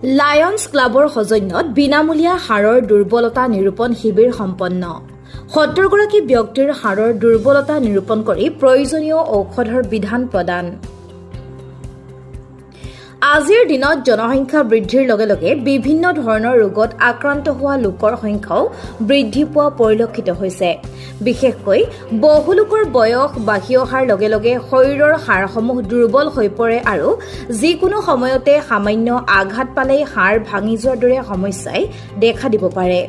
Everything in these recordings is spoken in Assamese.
লায়ন্স ক্লাবৰ সৌজন্যত বিনামূলীয়া হাড়ৰ দুৰ্বলতা নিৰূপণ শিবিৰ সম্পন্ন ৭০ গৰাকী ব্যক্তিৰ হাড়ৰ দুৰ্বলতা নিৰূপণ কৰি প্ৰয়োজনীয় ঔষধৰ বিধান প্ৰদান। আজিৰ দিনত জনসংখ্যা বৃদ্ধিৰ লগে লগে বিভিন্ন ধৰণৰ ৰোগত আক্ৰান্ত হোৱা লোকৰ সংখ্যাও বৃদ্ধি পোৱা পৰিলক্ষিত হৈছে। বিশেষকৈ বহু লোকৰ বয়স বাঢ়ি অহাৰ লগে লগে শৰীৰৰ হাড়সমূহ দুৰ্বল হৈ পৰে আৰু যিকোনো সময়তে সামান্য আঘাত পালেই হাড় ভাঙি যোৱাৰ দৰে সমস্যাই দেখা দিব পাৰে।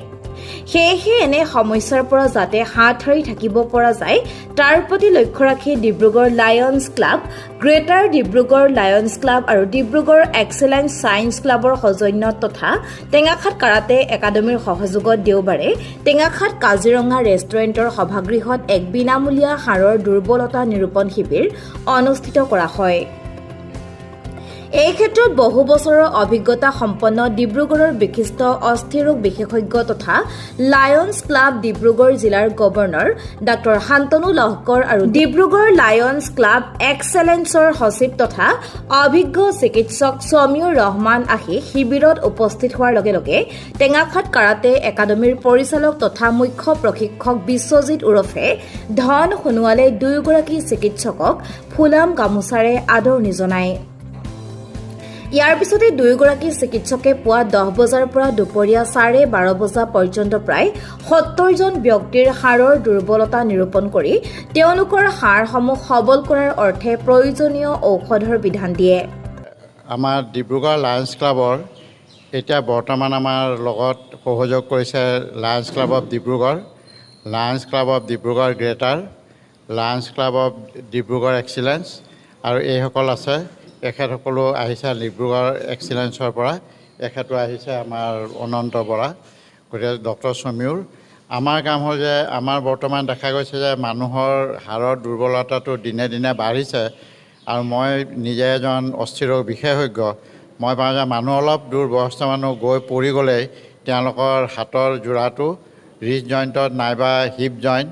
সেয়েহে এনে সমস্যাৰ পৰা যাতে হাত সাৰি থাকিব পৰা যায় তাৰ প্ৰতি লক্ষ্য ৰাখি Dibrugarh Lions club, greater Dibrugarh Lions club আৰু ডিব্ৰুগড় এক্সেলেন্স ছায়েন্স ক্লাবৰ সৌজন্যত তথা টেঙাখাত কাৰাটে একাডেমীৰ সহযোগত দেওবাৰে টেঙাখাত কাজিৰঙা ৰেষ্টুৰেণ্টৰ সভাগৃহত এক বিনামূলীয়া হাড়ৰ দুৰ্বলতা নিৰূপণ শিবিৰ অনুষ্ঠিত কৰা হয়। এই ক্ষেত্ৰত বহু বছৰৰ অভিজ্ঞতা সম্পন্ন ডিব্ৰুগড়ৰ বিশিষ্ট অস্থিৰোগ বিশেষজ্ঞ তথা লায়ন্স ক্লাব ডিব্ৰুগড় জিলাৰ গভৰ্ণৰ ডাঃ শান্তনু লহকৰ আৰু ডিব্ৰুগড় লায়ন্স ক্লাব এক্সেলেন্সৰ সচিব তথা অভিজ্ঞ চিকিৎসক সমীউৰ ৰহমান আহি শিবিৰত উপস্থিত হোৱাৰ লগে লগে টেঙাখাত কাৰাটে একাডেমীৰ পৰিচালক তথা মুখ্য প্ৰশিক্ষক বিশ্বজিৎ ওৰফে ধন সোণোৱালে দুয়োগৰাকী চিকিৎসকক ফুলাম গামোচাৰে আদৰণি জনায়। ইয়াৰ পিছতে দুয়োগৰাকী চিকিৎসকে পুৱা 10 বজাৰ পৰা দুপৰীয়া 12:30 বজা পৰ্যন্ত প্ৰায় 70 জন ব্যক্তিৰ হাড়ৰ দুৰ্বলতা নিৰূপণ কৰি তেওঁলোকৰ হাড়সমূহ সবল কৰাৰ অৰ্থে প্ৰয়োজনীয় ঔষধৰ বিধান দিয়ে। আমাৰ ডিব্ৰুগড় লায়ন্স ক্লাবৰ এতিয়া বৰ্তমান আমাৰ লগত সহযোগ কৰিছে Lions club of Dibrugarh, Lions club of Dibrugarh greater, Lions club of Dibrugarh excellence আৰু এইসকল আছে। এখেতসকলো আহিছে ডিব্ৰুগড় এক্সিলেন্সৰ পৰা, এখেতো আহিছে আমাৰ অনন্ত বৰা, গতিকে ডক্টৰ সমীউৰ। আমাৰ কাম হ'ল যে আমাৰ বৰ্তমান দেখা গৈছে যে মানুহৰ হাড়ৰ দুৰ্বলতাটো দিনে দিনে বাঢ়িছে আৰু মই নিজে এজন অস্থিৰোগ বিশেষজ্ঞ। মই পাওঁ যে মানুহ অলপ দূৰ বয়সস্থ মানুহ গৈ পৰি গ'লেই তেওঁলোকৰ হাতৰ যোৰাটো ৰিষ্ট জইণ্টত নাইবা হিপ জইণ্ট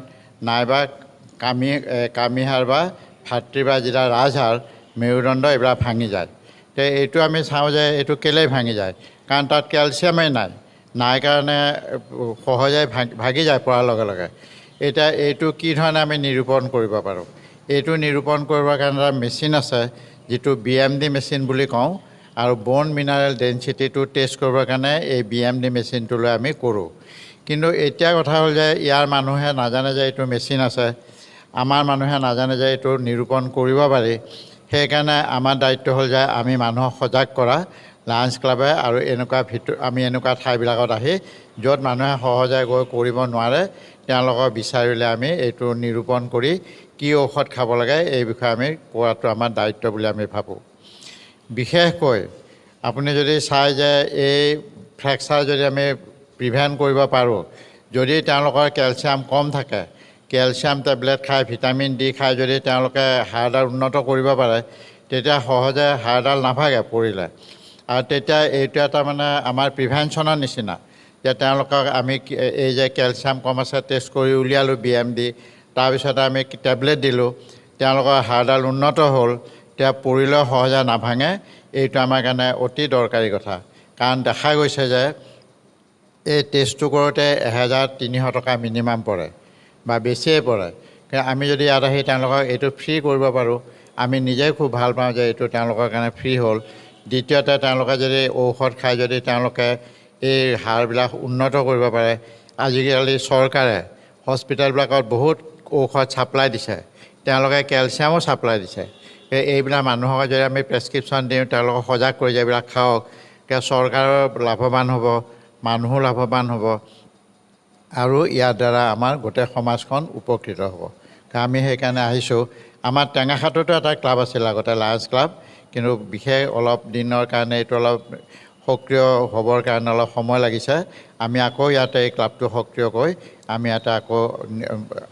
নাইবা কামিহাড় বা ভাতৃ বা যিটা ৰাজহাড় মেৰুদণ্ড এইবিলাক ভাঙি যায়। তো এইটো আমি চাওঁ যে এইটো কেলেই ভাঙি যায়, কাৰণ তাত কেলছিয়ামেই নাই কাৰণে সহজে ভাগি যায় পৰাৰ লগে লগে। এতিয়া এইটো কি ধৰণে আমি নিৰূপণ কৰিব পাৰোঁ? এইটো নিৰূপণ কৰিবৰ কাৰণে এটা মেচিন আছে যিটো BMD মেচিন বুলি কওঁ, আৰু ব'ন মিনাৰেল ডেঞ্চিটিটো টেষ্ট কৰিবৰ কাৰণে এই BMD মেচিনটো লৈ আমি কৰোঁ। কিন্তু এতিয়া কথা হ'ল যে ইয়াৰ মানুহে নাজানে যে এইটো মেচিন আছে, আমাৰ মানুহে নাজানে যে এইটো নিৰূপণ কৰিব পাৰি। সেইকাৰণে আমাৰ দায়িত্ব হ'ল যে আমি মানুহক সজাগ কৰা লায়ন্স ক্লাবে, আৰু আমি এনেকুৱা ঠাইবিলাকত আহি য'ত মানুহে সহজে গৈ কৰিব নোৱাৰে তেওঁলোকক বিচাৰিলে আমি এইটো নিৰূপণ কৰি কি ঔষধ খাব লাগে এই বিষয়ে আমি কোৱাটো আমাৰ দায়িত্ব বুলি আমি ভাবোঁ। বিশেষকৈ আপুনি যদি চাই যে এই ফ্ৰেকচাৰ যদি আমি প্ৰিভেণ্ট কৰিব পাৰোঁ, যদি তেওঁলোকৰ কেলছিয়াম কম থাকে, কেলছিয়াম টেবলেট খাই ভিটামিন D খাই যদি তেওঁলোকে হাড়ডাল উন্নত কৰিব পাৰে তেতিয়া সহজে হাড়ডাল নাভাগে পৰিলে। আৰু তেতিয়া এইটো এটা মানে আমাৰ প্ৰিভেনশ্যনৰ নিচিনা যে তেওঁলোকক আমি এই যে কেলছিয়াম কম আছে টেষ্ট কৰি উলিয়ালোঁ BMD, তাৰপিছতে আমি টেবলেট দিলোঁ, তেওঁলোকৰ হাড়ডাল উন্নত হ'ল, তেতিয়া পৰিলেও সহজে নাভাঙে। এইটো আমাৰ কাৰণে অতি দৰকাৰী কথা, কাৰণ দেখা গৈছে যে এই টেষ্টটো কৰোঁতে 1300 টকা মিনিমাম পৰে বা বেছিয়ে পৰে। আমি যদি ইয়াত আহি তেওঁলোকক এইটো ফ্ৰী কৰিব পাৰোঁ, আমি নিজেই খুব ভাল পাওঁ যে এইটো তেওঁলোকৰ কাৰণে ফ্ৰী হ'ল। দ্বিতীয়তে তেওঁলোকে যদি ঔষধ খাই যদি তেওঁলোকে এই হাড়বিলাক উন্নত কৰিব পাৰে, আজিকালি চৰকাৰে হস্পিটেলবিলাকত বহুত ঔষধ ছাপ্লাই দিছে, তেওঁলোকে কেলছিয়ামো ছাপ্লাই দিছে। এইবিলাক মানুহক যদি আমি প্ৰেছক্ৰিপশ্যন দিওঁ তেওঁলোকক সজাগ কৰি যে এইবিলাক খাওক, চৰকাৰৰ লাভৱান হ'ব, মানুহো লাভৱান হ'ব, আৰু ইয়াৰ দ্বাৰা আমাৰ গোটেই সমাজখন উপকৃত হ'ব। আমি সেইকাৰণে আহিছোঁ। আমাৰ টেঙাখাততো এটা ক্লাব আছিল আগতে লায়ন্স ক্লাব, কিন্তু বিশেষ অলপ দিনৰ কাৰণে এইটো অলপ সক্ৰিয় হ'বৰ কাৰণে অলপ সময় লাগিছে। আমি আকৌ ইয়াতে এই ক্লাবটো সক্ৰিয় কৰি আমি ইয়াতে আকৌ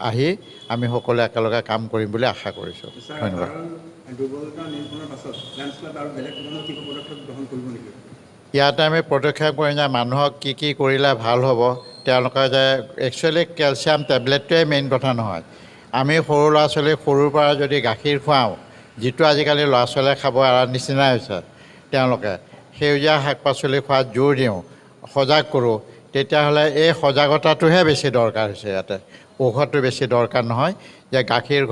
আহি আমি সকলোৱে একেলগে কাম কৰিম বুলি আশা কৰিছোঁ। ধন্যবাদ। ইয়াতে আমি পদক্ষেপ কৰিম যে মানুহক কি কৰিলে ভাল হ'ব, তেওঁলোকে যে একচুৱেলি কেলছিয়াম টেবলেটটোৱে মেইন কথা নহয়। আমি সৰু ল'ৰা ছোৱালীক সৰুৰ পৰা যদি গাখীৰ খুৱাওঁ, যিটো আজিকালি ল'ৰা ছোৱালীয়ে খাব এৰাৰ নিচিনাই হৈছে তেওঁলোকে, সেউজীয়া শাক পাচলি খোৱাত জোৰ দিওঁ, সজাগ কৰোঁ, তেতিয়াহ'লে এই সজাগতাটোহে বেছি দৰকাৰ হৈছে। ইয়াতে ঔষধটো বেছি দৰকাৰ নহয়, যে গাখীৰ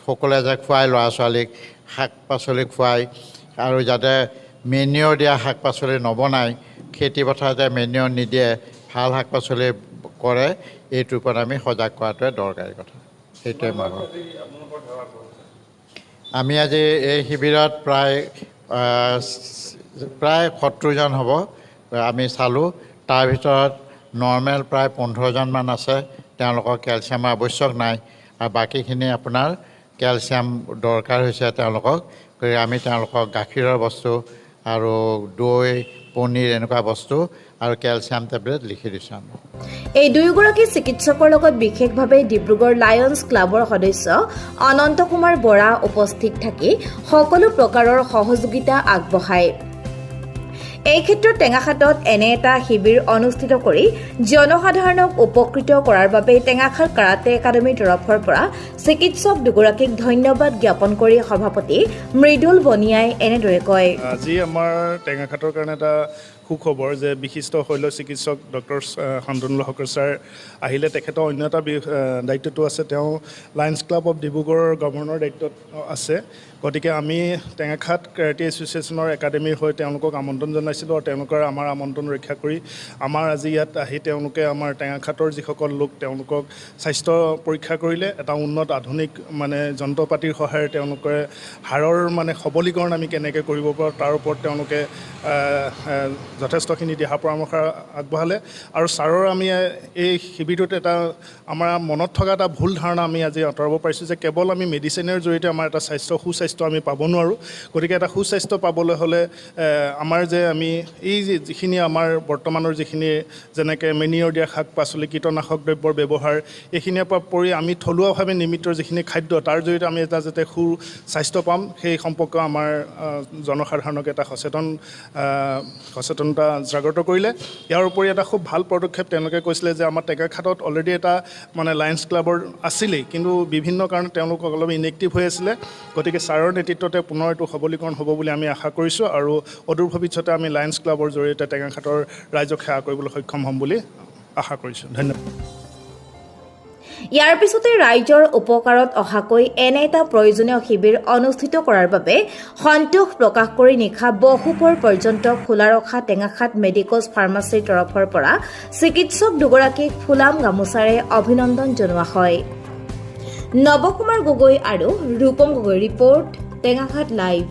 সকলোৱে যে খুৱাই ল'ৰা ছোৱালীক, শাক পাচলি খুৱাই, আৰু যাতে মেনিয়ৰ দিয়া শাক পাচলি নবনায়, খেতি পথাৰতে মেনিয়ৰ নিদিয়ে, ভাল শাক পাচলি কৰে, এইটোৰ ওপৰত আমি সজাগ কৰাটোৱে দৰকাৰী কথা। সেইটোৱে মই ভাবোঁ। আমি আজি এই শিবিৰত প্ৰায় 70জন হ'ব আমি চালোঁ। তাৰ ভিতৰত নৰ্মেল প্ৰায় 15জনমান আছে, তেওঁলোকৰ কেলছিয়ামৰ আৱশ্যক নাই, আৰু বাকীখিনি আপোনাৰ কেলছিয়াম দৰকাৰ হৈছে তেওঁলোকক। গতিকে আমি তেওঁলোকক গাখীৰৰ বস্তু আৰু দৈ, পনীৰ এনেকুৱা বস্তু আৰু কেলছিয়াম টেবলেট লিখি দিছোঁ আমি। এই দুয়োগৰাকী চিকিৎসকৰ লগত বিশেষভাৱে ডিব্ৰুগড় লায়ন্স ক্লাবৰ সদস্য অনন্ত কুমাৰ বৰা উপস্থিত থাকি সকলো প্ৰকাৰৰ সহযোগিতা আগবঢ়ায়। এই ক্ষেত্ৰত টেঙাখাটত এনে এটা শিবিৰ অনুষ্ঠিত কৰি জনসাধাৰণক উপকৃত কৰাৰ বাবে টেঙাখাট কাৰাটে একাডেমীৰ তৰফৰ পৰা চিকিৎসক দুগৰাকীক ধন্যবাদ জ্ঞাপন কৰি সভাপতি মৃদুল বনিয়াই এনেদৰে কয়। আজি আমাৰ টেঙাখাটৰ কাৰণে এটা সুখবৰ যে বিশিষ্ট শল্য চিকিৎসক ডক্টৰ শান্তনুল হকৰ ছাৰ আহিলে। তেখেতৰ অন্য এটা দায়িত্বটো আছে, তেওঁ লায়ন্স ক্লাব অফ ডিব্ৰুগড়ৰ গভৰ্ণৰ দায়িত্বত আছে। গতিকে আমি টেঙাখাট কাৰাটে এছ'চিয়েশ্যনৰ একাডেমীৰ হৈ তেওঁলোকক আমন্ত্ৰণ জনাইছিলোঁ, আৰু তেওঁলোকৰ আমাৰ আমন্ত্ৰণ ৰক্ষা কৰি আমাৰ আজি ইয়াত আহি তেওঁলোকে আমাৰ টেঙাখাটৰ যিসকল লোক তেওঁলোকক স্বাস্থ্য পৰীক্ষা কৰিলে। এটা উন্নত আধুনিক যন্ত্ৰ পাতিৰ সহায়েৰে তেওঁলোকে হাড়ৰ সবলীকৰণ আমি কেনেকৈ কৰিব পাৰোঁ তাৰ ওপৰত তেওঁলোকে যথেষ্টখিনি দিহা পৰামৰ্শ আগবঢ়ালে। আৰু ছাৰৰ আমি এই শিবিৰটোত এটা আমাৰ মনত থকা এটা ভুল ধাৰণা আমি আজি আঁতৰাব পাৰিছোঁ যে কেৱল আমি মেডিচিনৰ জৰিয়তে আমাৰ এটা সুস্বাস্থ্য আমি পাব নোৱাৰোঁ। গতিকে এটা সুস্বাস্থ্য পাবলৈ হ'লে আমাৰ যে আমি এই যিখিনি আমাৰ বৰ্তমানৰ যিখিনি যেনেকৈ মেনিয়ৰ দিয়া শাক পাচলি, কীটনাশক দ্ৰব্যৰ ব্যৱহাৰ, এইখিনিৰ পৰা পৰি আমি থলুৱাভাৱে নিৰ্মিত যিখিনি খাদ্য তাৰ জৰিয়তে আমি এটা যাতে সুস্বাস্থ্য পাম, সেই সম্পৰ্কে আমাৰ জনসাধাৰণক এটা সচেতনতা জাগ্ৰত কৰিলে। ইয়াৰ উপৰি এটা খুব ভাল পদক্ষেপ তেওঁলোকে কৈছিলে যে আমাৰ টেঙাখাটত অলৰেডি এটা লায়ন্স ক্লাবৰ আছিলেই, কিন্তু বিভিন্ন কাৰণত তেওঁলোক অলপ ইনএক্টিভ হৈ আছিলে। গতিকে ছাৰৰ নেতৃত্বতে পুনৰ এইটো সবলীকৰণ হ'ব বুলি আমি আশা কৰিছোঁ, আৰু অদূৰ ভৱিষ্যতে আমি লায়ন্স ক্লাবৰ জৰিয়তে টেঙাখাটৰ ৰাইজক সেৱা কৰিবলৈ সক্ষম হ'ম বুলি আশা কৰিছোঁ। ধন্যবাদ। ইয়াৰ পিছতে ৰাইজৰ উপকাৰত অহাকৈ এনে এটা প্ৰয়োজনীয় শিবিৰ অনুষ্ঠিত কৰাৰ বাবে সন্তোষ প্ৰকাশ কৰি নিশা বহুপৰ পৰ্যন্ত খোলা ৰখা টেঙাখাট মেডিকজ ফাৰ্মাচীৰ তৰফৰ পৰা চিকিৎসক দুগৰাকীক ফুলাম গামোচাৰে অভিনন্দন জনোৱা হয়। নৱকুমাৰ গগৈ আৰু ৰূপম গগৈ ৰিপৰ্ট, টেঙাখাট লাইভ।